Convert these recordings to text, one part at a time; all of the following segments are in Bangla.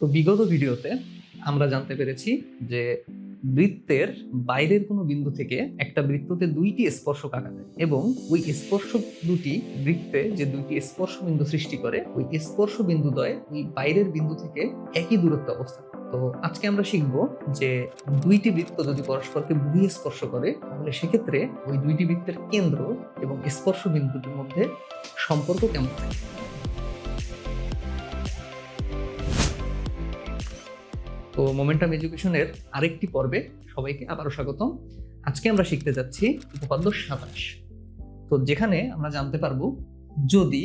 তো বিগত ভিডিওতে আমরা জানতে পেরেছি যে বৃত্তের বাইরের কোনো বিন্দু থেকে একটা বৃত্ততে দুইটি স্পর্শক আঁকা যায় এবং ওই স্পর্শক দুটি বৃত্তে যে দুইটি স্পর্শ বিন্দু সৃষ্টি করে ওই স্পর্শ বিন্দুদ্বয় ওই বাইরের বিন্দু থেকে একই দূরত্বে অবস্থান করে। তো আজকে আমরা শিখব যে দুইটি বৃত্ত যদি পরস্পরকে বহিঃ স্পর্শ করে তাহলে সেক্ষেত্রে ওই দুইটি বৃত্তের কেন্দ্র এবং স্পর্শ বিন্দুটির মধ্যে সম্পর্ক কেমন থাকে। তো মোমেন্টাম এডুকেশনের আরেকটি পর্বে সবাইকে আবারও স্বাগতম। আজকে আমরা শিখতে যাচ্ছি উপপাদ্য 27। তো যেখানে আমরা জানতে পারবো যদি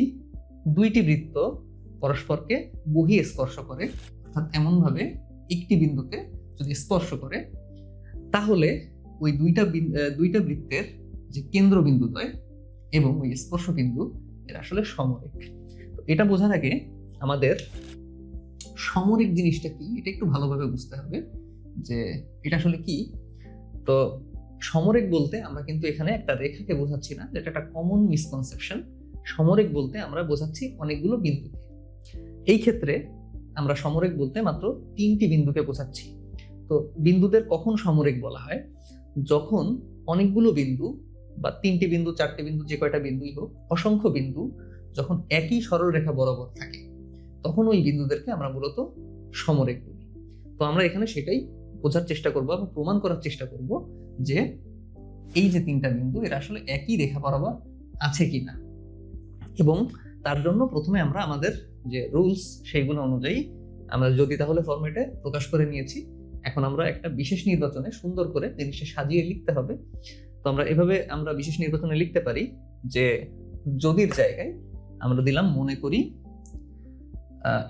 দুইটি বৃত্ত পরস্পরকে বহিঃ স্পর্শ করে, অর্থাৎ এমনভাবে একটি বিন্দুতে যদি স্পর্শ করে তাহলে ওই দুইটা বৃত্তের যে কেন্দ্রবিন্দুদ্বয় এবং ওই স্পর্শ বিন্দু এর আসলে সমরেখ। তো এটা বোঝার আগে আমাদের সমরেখ জিনিসটা কি এটা একটু ভালোভাবে বুঝতে হবে যে এটা আসলে কি। তো সমরেখ বলতে আমরা কিন্তু এখানে একটা রেখাকে বোঝাচ্ছি না, যেটা একটা কমন মিসকনসেপশন। সমরেখ বলতে আমরা বোঝাচ্ছি অনেকগুলো বিন্দুকে। এই ক্ষেত্রে আমরা সমরেখ বলতে মাত্র 3টি বিন্দুকে বোঝাচ্ছি। তো বিন্দুদের কখন সমরেখ বলা হয়? যখন অনেকগুলো বিন্দু বা 3টি বিন্দু 4টি বিন্দু যে কয়টা বিন্দুই হোক, অসংখ্য বিন্দু যখন একই সরল রেখা বরাবর থাকে তখন ওই বিন্দুদেরকে আমরা মূলত সমরেখ বলি। তো আমরা এখানে সেটাই বোঝার চেষ্টা করব এবং প্রমাণ করার চেষ্টা করব যে এই যে 3টা বিন্দু এরা আসলে একই রেখা বরাবর আছে কিনা। এবং তার জন্য প্রথমে আমরা আমাদের যে রুলস সেইগুলো অনুযায়ী আমরা যদি তাহলে ফরম্যাটে প্রকাশ করে নিয়েছি। এখন আমরা একটা বিশেষ নির্বাচনে সুন্দর করে জিনিসটা সাজিয়ে লিখতে হবে। তো আমরা এভাবে আমরা বিশেষ নির্বাচনে লিখতে পারি যে যদির জায়গায় আমরা দিলাম মনে করি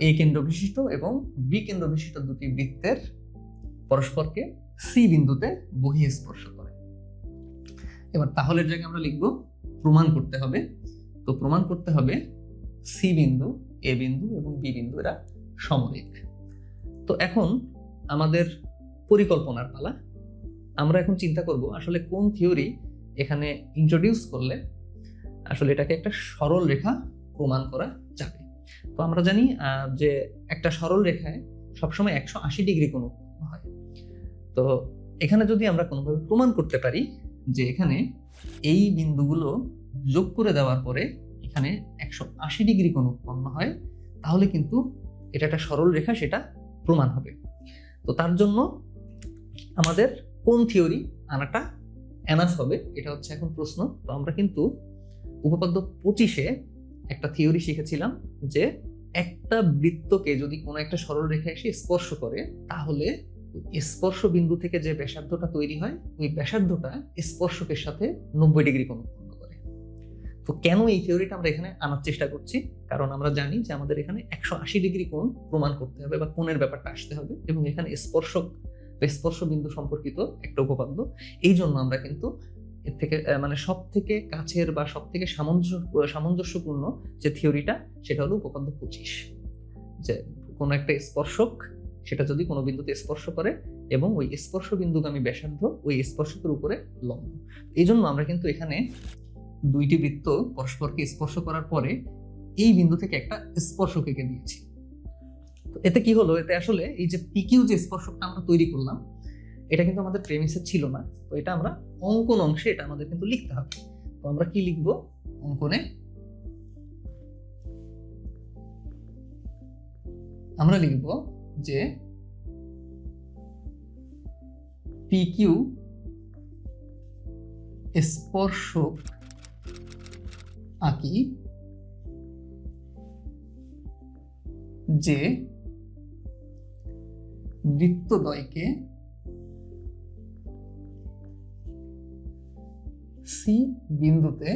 এ কেন্দ্র বিশিষ্ট এবং বি কেন্দ্র বিশিষ্ট দুটি বৃত্তের পরস্পরকে সি বিন্দুতে বহিঃ স্পর্শ করে। এবার তাহলে জায়গায় আমরা লিখব প্রমাণ করতে হবে। তো প্রমাণ করতে হবে সি বিন্দু, এ বিন্দু এবং বি বিন্দু এরা সমরেখ। তো এখন আমাদের পরিকল্পনার পালা। আমরা এখন চিন্তা করব আসলে কোন থিওরি এখানে ইন্ট্রোডিউস করলে আসলে এটাকে একটা সরল রেখা প্রমাণ করা যাবে। তো আমরা জানি যে একটা সরল রেখায় সবসময় 180 ডিগ্রি কোণ উৎপন্ন হয়। তো এখানে যদি আমরা কোনোভাবে প্রমাণ করতে পারি যে এখানে এই বিন্দুগুলো যোগ করে দেওয়ার পরে এখানে 180 ডিগ্রি কোণ উৎপন্ন হয়, তাহলে কিন্তু এটা একটা সরল রেখা, সেটা প্রমাণ হবে। তো তার জন্য আমাদের কোন থিওরি আনাটা এনাফ হবে, এটা হচ্ছে এখন প্রশ্ন। তো আমরা কিন্তু উপপাদ্য 25-এ একটা থিওরি শিখেছিলাম যে একটা বৃত্তকে যদি কোনো একটা সরল রেখা এসে স্পর্শ করে তাহলে স্পর্শ বিন্দু থেকে যে ব্যাসার্ধটা তৈরি হয় ওই ব্যাসার্ধটা স্পর্শকের সাথে 90 ডিগ্রি কোণ উৎপন্ন করে। তো কেন এই থিওরিটা আমরা এখানে আনার চেষ্টা করছি? কারণ আমরা জানি যে আমাদের এখানে 180 ডিগ্রি কোণ প্রমাণ করতে হবে বা কোণের ব্যাপারটা আসতে হবে, এবং এখানে স্পর্শক বা স্পর্শ বিন্দু সম্পর্কিত একটা উপপাদ্য। এই জন্য আমরা কিন্তু এর থেকে মানে সব থেকে কাছের বা সব থেকে সামঞ্জস্যপূর্ণ যে থিওরিটা সেটা হলো উপপাদ্য 25, যে কোনো একটা স্পর্শক সেটা যদি কোনো বিন্দুতে স্পর্শ করে এবং ওই স্পর্শ বিন্দুগামী ব্যাসার্ধ ওই স্পর্শকের উপরে লম্ব। এই জন্য আমরা কিন্তু এখানে দুইটি বৃত্ত পরস্পরকে স্পর্শ করার পরে এই বিন্দু থেকে একটা স্পর্শক এঁকে দিয়েছি। তো এতে কি হলো? এতে আসলে এই যে পিকিউ যে স্পর্শকটা আমরা তৈরি করলাম এটা কিন্তু আমাদের প্রেমিসে ছিল না। তো এটা আমরা অঙ্কন অংশে এটা আমাদের কিন্তু লিখতে হবে। তো আমরা কি লিখব অঙ্কনে? আমরা লিখব যে পিকিউ স্পর্শক আঁকি যে বৃত্তদ্বয়কে সি বিন্দুতে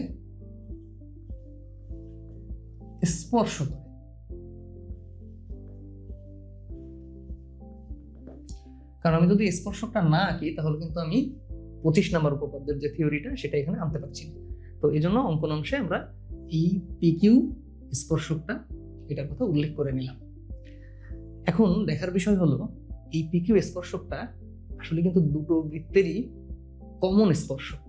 স্পর্শ করে। কারণ আমি যদি স্পর্শকটা না আঁকি তাহলে কিন্তু আমি 25 নম্বর উপপাদ্যের যে থিওরিটা সেটা এখানে আনতে পারছি না। তো এই জন্য অঙ্কন অংশে আমরা এই পিকিউ স্পর্শকটা এটার কথা উল্লেখ করে নিলাম। এখন দেখার বিষয় হলো এই পিকিউ স্পর্শকটা আসলে কিন্তু দুটো বৃত্তেরই কমন স্পর্শক।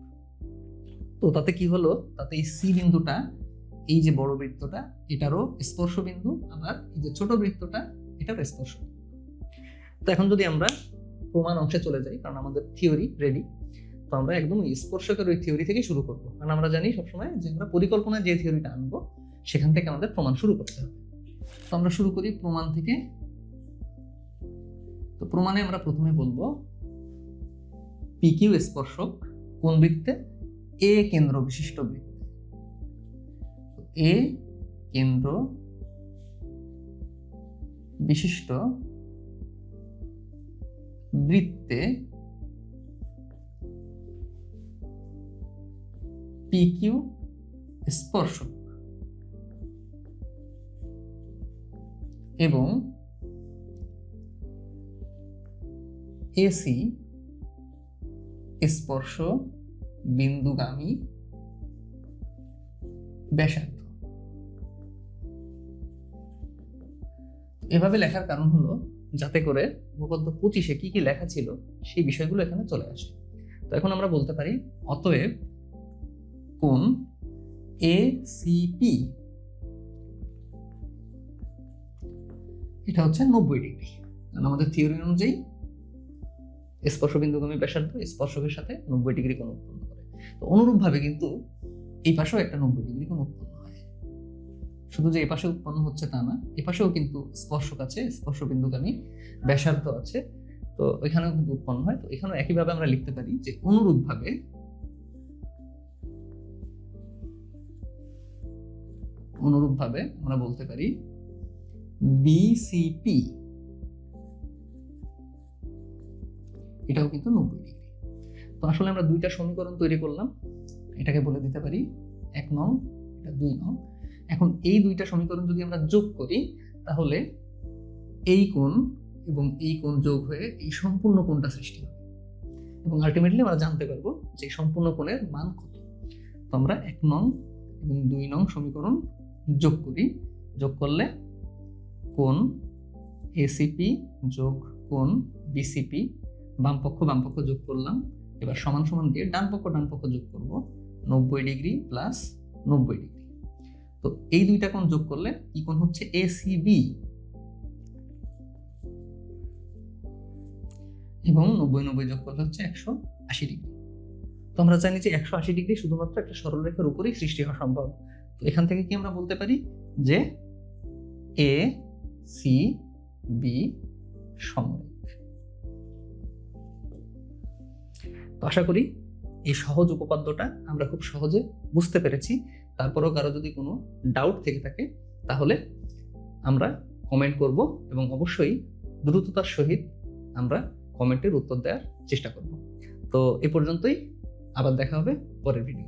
তো তাতে কি হলো? তাতে এই সি বিন্দুটা এই যে বড় বৃত্তটা এটারও স্পর্শ বিন্দু, আবার এই যে ছোট বৃত্তটা এটারও স্পর্শ। তো এখন যদি আমরা প্রমাণ অংশে চলে যাই, কারণ আমাদের থিওরি রেডি, তো আমরা একদম স্পর্শকের ওই থিওরি থেকে শুরু করবো। কারণ আমরা জানি সবসময় যে আমরা পরিকল্পনায় যে থিওরিটা আনবো সেখান থেকে আমাদের প্রমাণ শুরু করতে হবে। তো আমরা শুরু করি প্রমাণ থেকে। তো প্রমাণে আমরা প্রথমে বলবো পিকিউ স্পর্শক কোন বৃত্তে? এ কেন্দ্র বিশিষ্ট বৃত্তে। এ কেন্দ্র বিশিষ্ট বৃত্তে পিকিউ স্পর্শক এবং এসি স্পর্শ বিন্দুগামী ব্যাসার্ধ। এভাবে লেখার কারণ হলো যাতে করে উপপাদ্য 25-এ কি কি লেখা ছিল সেই বিষয়গুলো এখানে চলে আসে। তো এখন আমরা বলতে পারি অতএব কোণ এসিপি এটা হচ্ছে 90 ডিগ্রি। কারণ আমাদের থিওরি অনুযায়ী স্পর্শবিন্দুগামী ব্যাসার্ধ স্পর্শকের সাথে 90 ডিগ্রি কোণ উৎপন্ন করে। তো অনুরূপভাবে কিন্তু এই পাশেও একটা 90 ডিগ্রি কোণ উৎপন্ন হয়। শুধু যে এই পাশে উৎপন্ন হচ্ছে তা না, এ পাশেও কিন্তু স্পর্শক আছে, স্পর্শবিন্দুগামী ব্যাসার্ধ আছে, তো এখানেও কিন্তু উৎপন্ন হয়। তো এখানেও একইভাবে আমরা লিখতে পারি যে অনুরূপভাবে আমরা বলতে পারি বিসিপি এটাও কিন্তু 90 ডিগ্রি। তো আসলে আমরা দুইটা সমীকরণ তৈরি করলাম, এটাকে বলে দিতে পারি 1 নং, এটা 2 নং। এখন এই দুইটা সমীকরণ যদি আমরা যোগ করি তাহলে এই কোণ এবং এই কোণ যোগ হয়ে এই সম্পূর্ণ কোণটা সৃষ্টি হবে এবং আলটিমেটলি আমরা জানতে পারবো যে সম্পূর্ণ কোণের মান কত। তো আমরা 1 নং এবং 2 নং সমীকরণ যোগ করি, যোগ করলে কোণ এসিপি যোগ কোণ বিসিপি, বাম পক্ষ যোগ করলাম, এবার সমান সমান দিয়ে ডান পক্ষ যোগ করব, 90 ডিগ্রি প্লাস 90 ডিগ্রি। তো এই দুইটা কোণ যোগ করলে কি কোণ হচ্ছে? এসিবি। এবং 90 যোগ করলে হচ্ছে 180 ডিগ্রি। তো আমরা জানি যে 180 ডিগ্রি শুধুমাত্র একটা সরলরেখার উপরেই সৃষ্টি হওয়া সম্ভব। তো এখান থেকে কি আমরা বলতে পারি যে এ সি বি সমরেখ। তো আশা করি এই সহজ উপপাদ্যটা আমরা খুব সহজে বুঝতে পেরেছি। তারপরেও কারো যদি কোনো ডাউট থেকে থাকে তাহলে আমরা কমেন্ট করব এবং অবশ্যই দ্রুততার সহিত আমরা কমেন্টের উত্তর দেওয়ার চেষ্টা করব। তো এ পর্যন্তই, আবার দেখা হবে পরের ভিডিও।